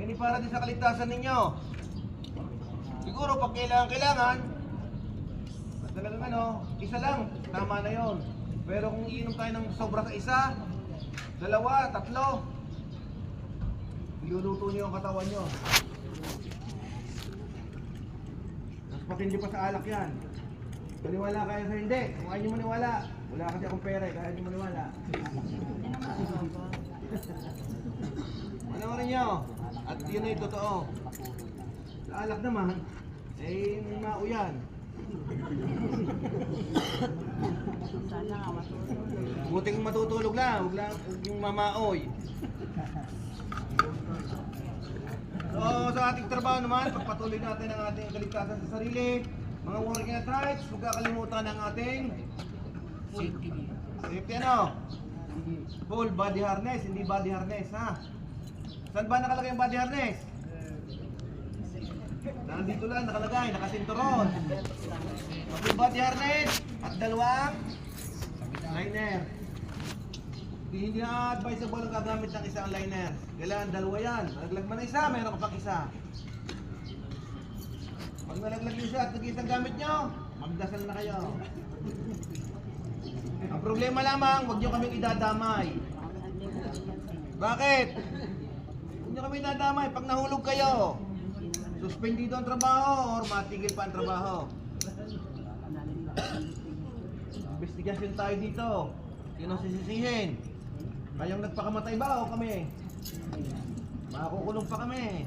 Hindi para din sa kaligtasan ninyo. Siguro pag kailangan, at talagang ano, isa lang, tama na yon. Pero kung iinom tayo ng sobra sa isa, dalawa, tatlo, iluluto nyo ang katawan nyo. Mas patindi pa sa alak yan. Maniwala kayo sa hindi. Kung ayaw nyo maniwala, wala kasi akong pera, kaya nyo maniwala. Ano rin nyo? At yun ay totoo. Sa alak naman, eh mao yan. Buting matutulog lang, huwag lang yung mamaoy. So sa ating trabaho naman, pagpatuloy natin ang ating kaligtasan sa sarili, mga working at rights, huwag kakalimutan ang ating safety ano? Full body harness, hindi body harness ha? Saan ba nakalagay yung body harness? Nandito lang nakalagay, nakasinturon. Full body harness at dalawang liner. Hindi na advisable ang gagamit ng isang liner. Kailangan dalawa yan. Nalaglag man isa, mayroon ka pang isa. Pag nalaglag yung isa at nag-isang gamit nyo, magdasal na kayo. Ang problema lamang, huwag nyo kaming idadamay. Bakit? Huwag nyo kaming idadamay. Pag nahulog kayo, suspendido ang trabaho or matigil pa ang trabaho. Investigasyon tayo dito. Sino sisisihin? Kayong nagpakamatay ba o kami? Makukulong pa kami.